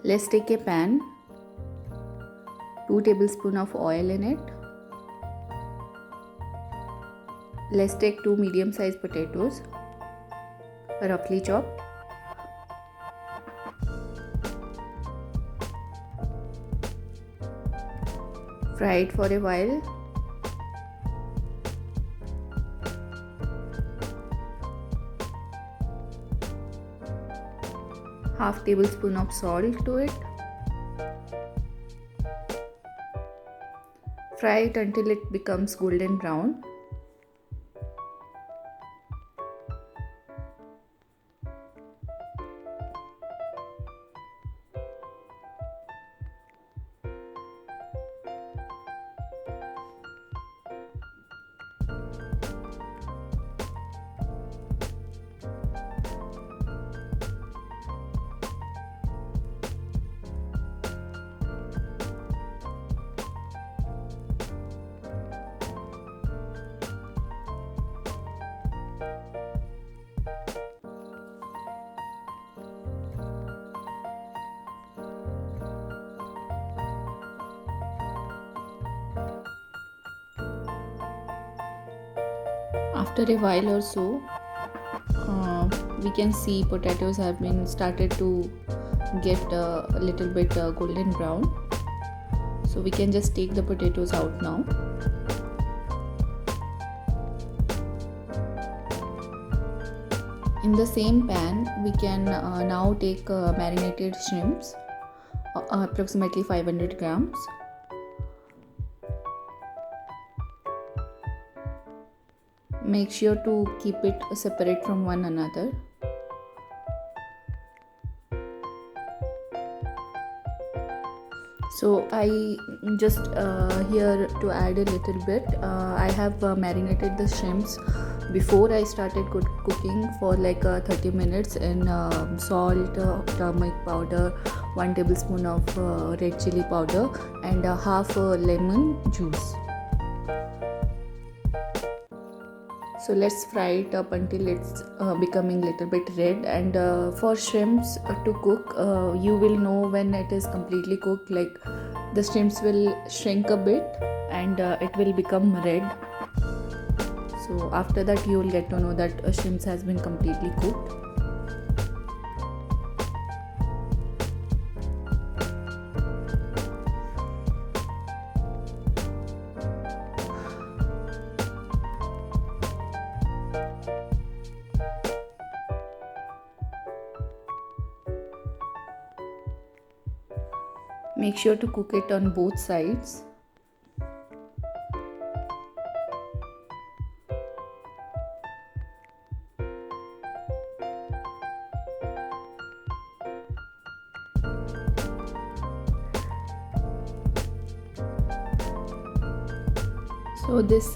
Let's take a pan, 2 tablespoons of oil in it. Let's take 2 medium sized potatoes, roughly chopped. Fry it for a while. Half tablespoon of salt to it. Fry it until it becomes golden brown. After a while or so, we can see potatoes have been started to get a little bit golden brown. So we can just take the potatoes out now. In the same pan, we can now take marinated shrimps, approximately 500 grams. Make sure to keep it separate from one another. So I just here to add a little bit, I have marinated the shrimps before I started cooking for like 30 minutes in salt, turmeric powder, 1 tablespoon of red chili powder, and half lemon juice. So let's fry it up until it's becoming little bit red. And for shrimps to cook, you will know when it is completely cooked, like the shrimps will shrink a bit and it will become red. So after that you will get to know that shrimps has been completely cooked. Make sure to cook it on both sides. So this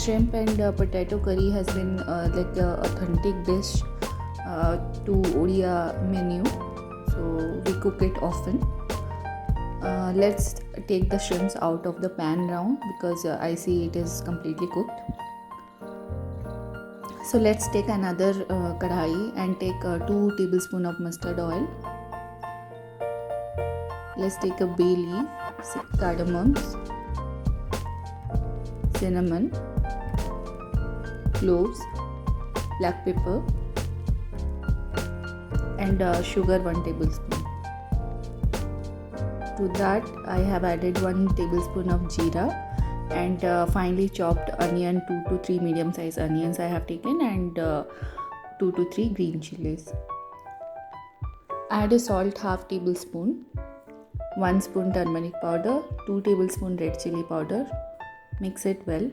shrimp and potato curry has been like a authentic dish to Odia menu. So we cook it often. Let's take the shrimps out of the pan now because I see it is completely cooked. So let's take another kadhai and take 2 tablespoons of mustard oil. Let's take a bay leaf, cardamoms, cinnamon, cloves, black pepper, and sugar 1 tablespoon. To that I have added 1 tablespoon of jeera and finely chopped onion, 2 to 3 medium sized onions I have taken, and 2 to 3 green chilies. Add a salt half tablespoon, 1 spoon turmeric powder, 2 tablespoon red chili powder. Mix it well.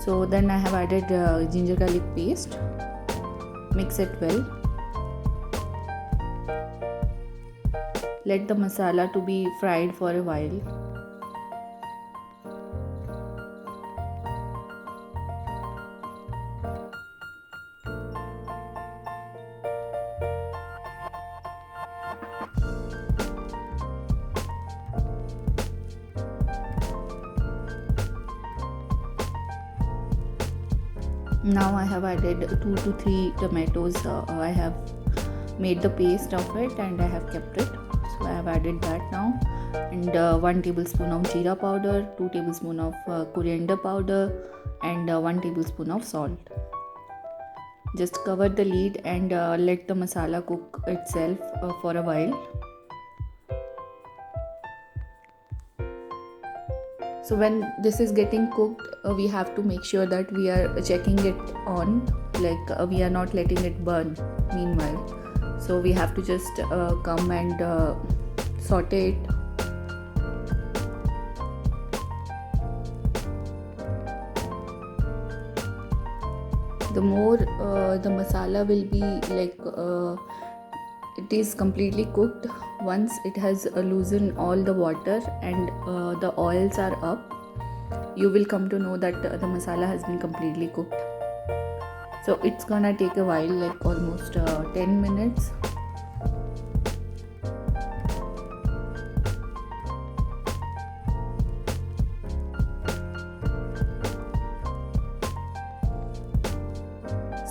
So then I have added ginger garlic paste. Mix it well. Let the masala to be fried for a while. Now I have added 2 to 3 tomatoes. I have made the paste of it and I have kept it. So I have added that now, and 1 tablespoon of jeera powder, 2 tablespoon of coriander powder, and 1 tablespoon of salt. Just cover the lid and let the masala cook itself for a while. So when this is getting cooked, we have to make sure that we are checking it on, like we are not letting it burn meanwhile. So we have to just come and saute it. The more the masala will be like it is completely cooked, once it has loosened all the water and the oils are up, you will come to know that the masala has been completely cooked. So it's gonna take a while, like almost 10 minutes.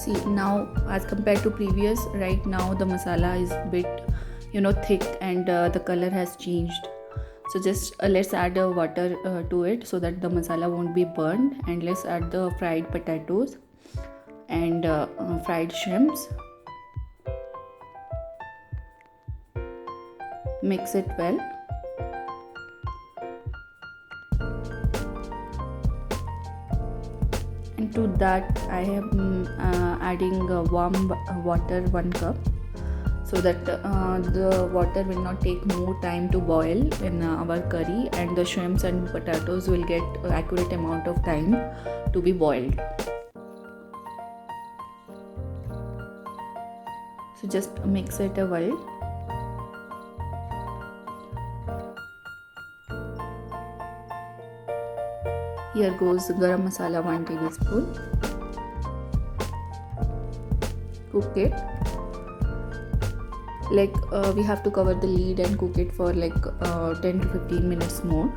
See, now as compared to previous, right now the masala is a bit thick and the color has changed. So just let's add water to it so that the masala won't be burned, and let's add the fried potatoes and fried shrimps. Mix it well. And to that I am adding warm water 1 cup, so that the water will not take more time to boil in our curry, and the shrimps and potatoes will get accurate amount of time to be boiled. So just mix it a while. Here goes garam masala 1 tablespoon. Cook it. Like we have to cover the lid and cook it for like 10 to 15 minutes more.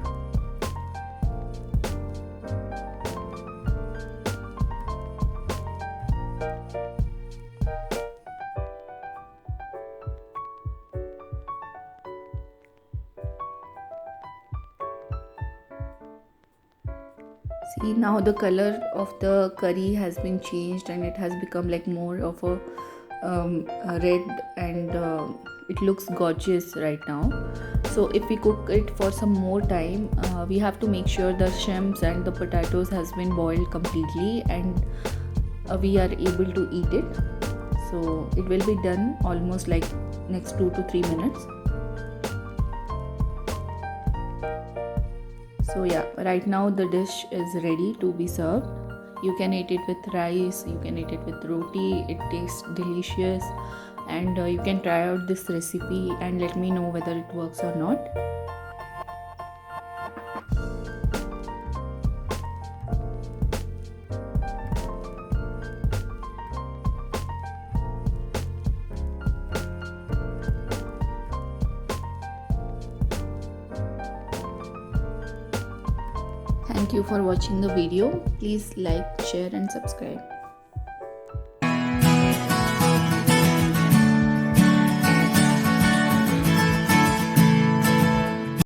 See, now the color of the curry has been changed and it has become like more of a red, and it looks gorgeous right now. So if we cook it for some more time, we have to make sure the shrimps and the potatoes has been boiled completely, and we are able to eat it. So it will be done almost like next 2 to 3 minutes. So yeah, right now the dish is ready to be served. You can eat it with rice, you can eat it with roti. It tastes delicious, and you can try out this recipe and let me know whether it works or not. Thank you for watching the video. Please like, share and subscribe.